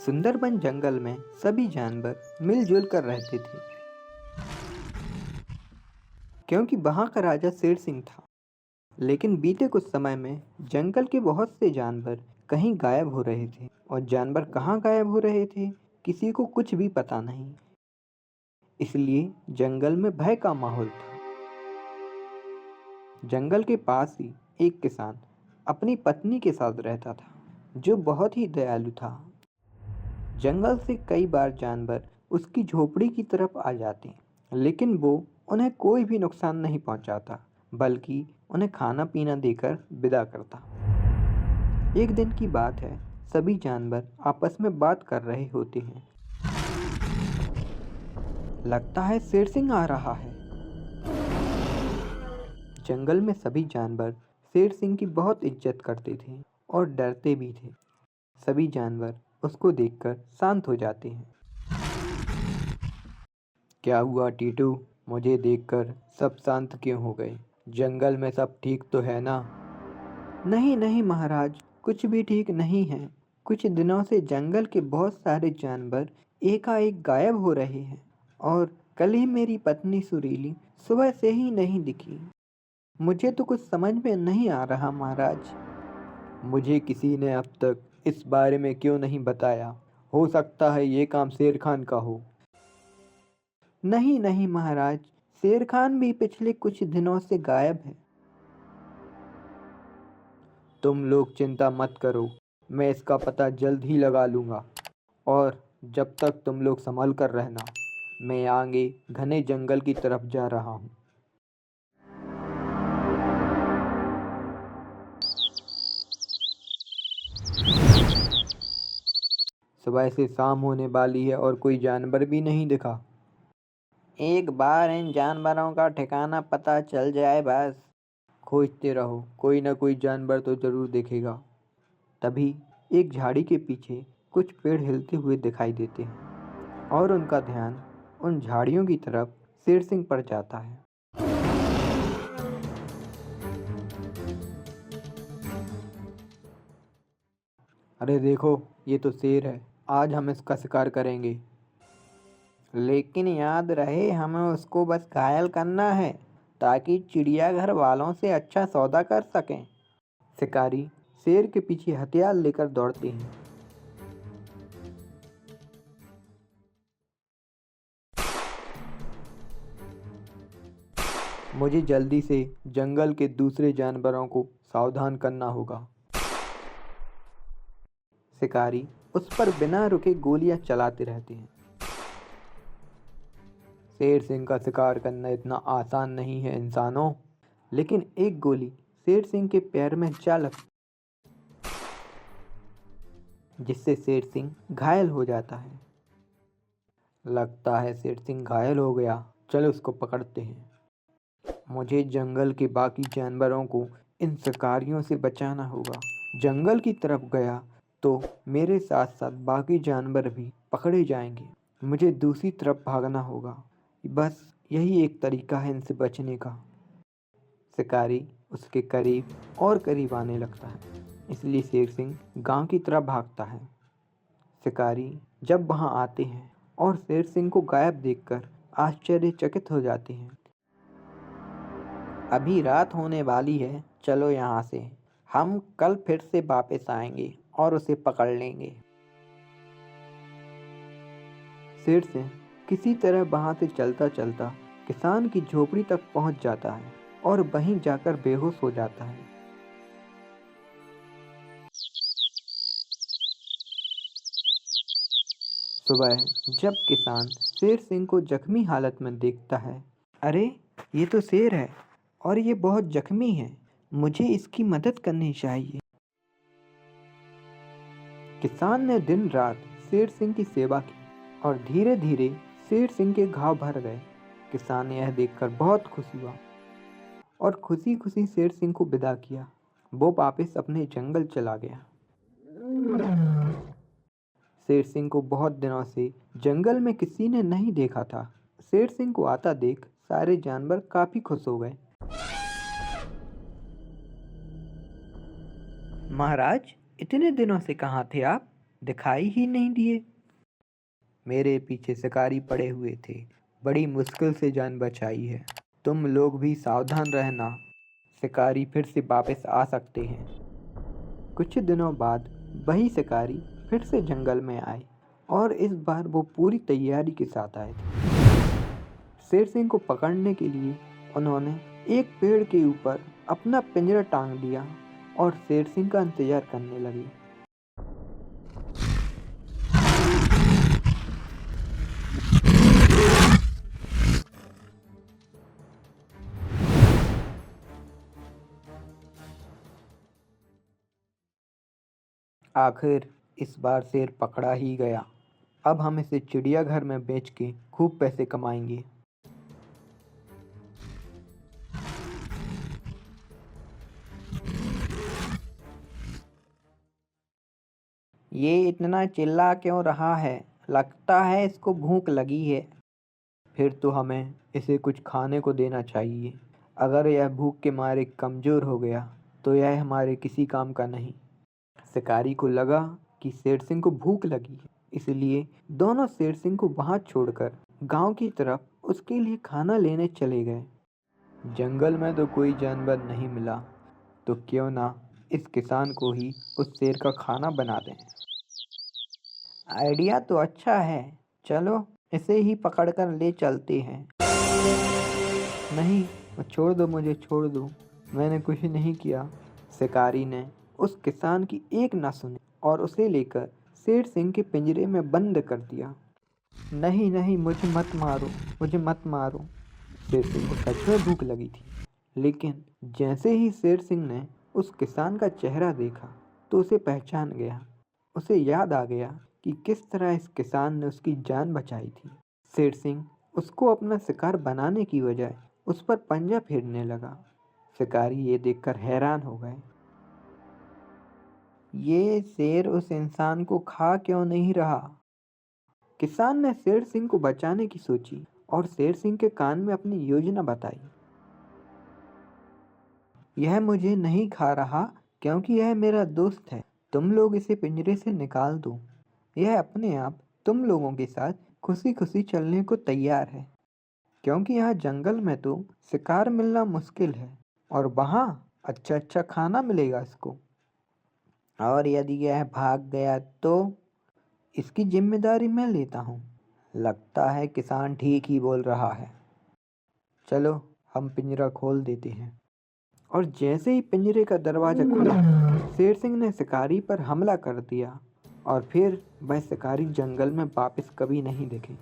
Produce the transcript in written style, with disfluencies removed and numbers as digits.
सुंदरबन जंगल में सभी जानवर मिलजुल कर रहते थे क्योंकि वहाँ का राजा शेर सिंह था। लेकिन बीते कुछ समय में जंगल के बहुत से जानवर कहीं गायब हो रहे थे और जानवर कहाँ गायब हो रहे थे किसी को कुछ भी पता नहीं। इसलिए जंगल में भय का माहौल था। जंगल के पास ही एक किसान अपनी पत्नी के साथ रहता था जो बहुत ही दयालु था। जंगल से कई बार जानवर उसकी झोपड़ी की तरफ आ जाते लेकिन वो उन्हें कोई भी नुकसान नहीं पहुंचाता बल्कि उन्हें खाना पीना देकर विदा करता। एक दिन की बात है, सभी जानवर आपस में बात कर रहे होते हैं। लगता है शेर सिंह आ रहा है। जंगल में सभी जानवर शेर सिंह की बहुत इज्जत करते थे और डरते भी थे। सभी जानवर उसको देखकर शांत हो जाते हैं। क्या हुआ टीटू? मुझे देखकर सब शांत क्यों हो गए? जंगल में सब ठीक तो है ना? नहीं नहीं महाराज, कुछ भी ठीक नहीं है। कुछ दिनों से जंगल के बहुत सारे जानवर एकाएक गायब हो रहे हैं और कल ही मेरी पत्नी सुरीली सुबह से ही नहीं दिखी। मुझे तो कुछ समझ में नहीं आ रहा महाराज। मुझे किसी ने अब तक इस बारे में क्यों नहीं बताया? हो सकता है ये काम शेर खान का हो। नहीं नहीं महाराज, शेर खान भी पिछले कुछ दिनों से गायब है। तुम लोग चिंता मत करो, मैं इसका पता जल्द ही लगा लूँगा और जब तक तुम लोग संभल कर रहना। मैं आगे घने जंगल की तरफ जा रहा हूँ। सुबह से शाम होने वाली है और कोई जानवर भी नहीं दिखा। एक बार इन जानवरों का ठिकाना पता चल जाए बस। खोजते रहो, कोई ना कोई जानवर तो जरूर दिखेगा। तभी एक झाड़ी के पीछे कुछ पेड़ हिलते हुए दिखाई देते हैं और उनका ध्यान उन झाड़ियों की तरफ शेर सिंह पर जाता है। अरे देखो, ये तो शेर है। आज हम इसका शिकार करेंगे। लेकिन याद रहे, हमें उसको बस घायल करना है ताकि चिड़ियाघर वालों से अच्छा सौदा कर सकें। शिकारी शेर के पीछे हथियार लेकर दौड़ते हैं। मुझे जल्दी से जंगल के दूसरे जानवरों को सावधान करना होगा। शिकारी उस पर बिना रुके गोलियां चलाते रहते हैं। शेर सिंह का शिकार करना इतना आसान नहीं है इंसानों। लेकिन एक गोली शेर सिंह के पैर में जा लगती जिससे शेर सिंह घायल हो जाता है। लगता है शेर सिंह घायल हो गया। चलो उसको पकड़ते हैं। मुझे जंगल के बाकी जानवरों को इन शिकारियों से बचाना होगा। जंगल की तरफ गया तो मेरे साथ साथ बाकी जानवर भी पकड़े जाएंगे। मुझे दूसरी तरफ भागना होगा। बस यही एक तरीका है इनसे बचने का। शिकारी उसके करीब और करीब आने लगता है, इसलिए शेर सिंह गांव की तरफ भागता है। शिकारी जब वहां आते हैं और शेर सिंह को गायब देखकर आश्चर्यचकित हो जाते हैं। अभी रात होने वाली है, चलो यहाँ से। हम कल फिर से वापस आएंगे और उसे पकड़ लेंगे। शेर सिंह किसी तरह वहां से चलता चलता किसान की झोपड़ी तक पहुंच जाता है और वहीं जाकर बेहोश हो जाता है। सुबह जब किसान शेर सिंह को जख्मी हालत में देखता है, अरे ये तो शेर है और ये बहुत जख्मी है, मुझे इसकी मदद करनी चाहिए। किसान ने दिन रात शेर सिंह की सेवा की और धीरे धीरे शेर सिंह के घाव भर गए। किसान ने यह देखकर बहुत खुश हुआ और खुशी खुशी शेर सिंह को विदा किया। वो वापस अपने जंगल चला गया। शेर सिंह को बहुत दिनों से जंगल में किसी ने नहीं देखा था। शेर सिंह को आता देख सारे जानवर काफी खुश हो गए। महाराज, इतने दिनों से कहाँ थे आप? दिखाई ही नहीं दिए। मेरे पीछे शिकारी पड़े हुए थे। बड़ी मुश्किल से जान बचाई है। तुम लोग भी सावधान रहना, शिकारी फिर से वापस आ सकते हैं। कुछ दिनों बाद वही शिकारी फिर से जंगल में आए और इस बार वो पूरी तैयारी के साथ आए थे। शेर सिंह को पकड़ने के लिए उन्होंने एक पेड़ के ऊपर अपना पिंजरा टांग दिया और शेर सिंह का इंतजार करने लगे। आखिर इस बार शेर पकड़ा ही गया। अब हम इसे चिड़ियाघर में बेच के खूब पैसे कमाएंगे। ये इतना चिल्ला क्यों रहा है? लगता है इसको भूख लगी है। फिर तो हमें इसे कुछ खाने को देना चाहिए। अगर यह भूख के मारे कमज़ोर हो गया तो यह हमारे किसी काम का नहीं। शिकारी को लगा कि शेर सिंह को भूख लगी है, इसलिए दोनों शेर सिंह को वहां छोड़कर गांव की तरफ उसके लिए खाना लेने चले गए। जंगल में तो कोई जानवर नहीं मिला, तो क्यों ना इस किसान को ही उस शेर का खाना बना दें। आइडिया तो अच्छा है, चलो इसे ही पकड़कर ले चलते हैं। नहीं, छोड़ दो, मुझे छोड़ दो, मैंने कुछ नहीं किया। शिकारी ने उस किसान की एक ना सुनी और उसे लेकर शेर सिंह के पिंजरे में बंद कर दिया। नहीं नहीं, मुझे मत मारो, मुझे मत मारो। शेर सिंह को सच में भूख लगी थी, लेकिन जैसे ही शेर सिंह ने उस किसान का चेहरा देखा तो उसे पहचान गया। उसे याद आ गया कि किस तरह इस किसान ने उसकी जान बचाई थी। शेर सिंह उसको अपना शिकार बनाने की बजाय उस पर पंजा फेरने लगा। शिकारी ये देखकर हैरान हो गए। ये शेर उस इंसान को खा क्यों नहीं रहा? किसान ने शेर सिंह को बचाने की सोची और शेर सिंह के कान में अपनी योजना बताई। यह मुझे नहीं खा रहा क्योंकि यह मेरा दोस्त है। तुम लोग इसे पिंजरे से निकाल दो। यह अपने आप तुम लोगों के साथ खुशी खुशी चलने को तैयार है, क्योंकि यहाँ जंगल में तो शिकार मिलना मुश्किल है और वहाँ अच्छा अच्छा खाना मिलेगा इसको। और यदि यह भाग गया तो इसकी जिम्मेदारी मैं लेता हूँ। लगता है किसान ठीक ही बोल रहा है। चलो हम पिंजरा खोल देते हैं। और जैसे ही पिंजरे का दरवाजा खुला, शेर सिंह ने शिकारी पर हमला कर दिया और फिर वह शिकारी जंगल में वापस कभी नहीं दिखे।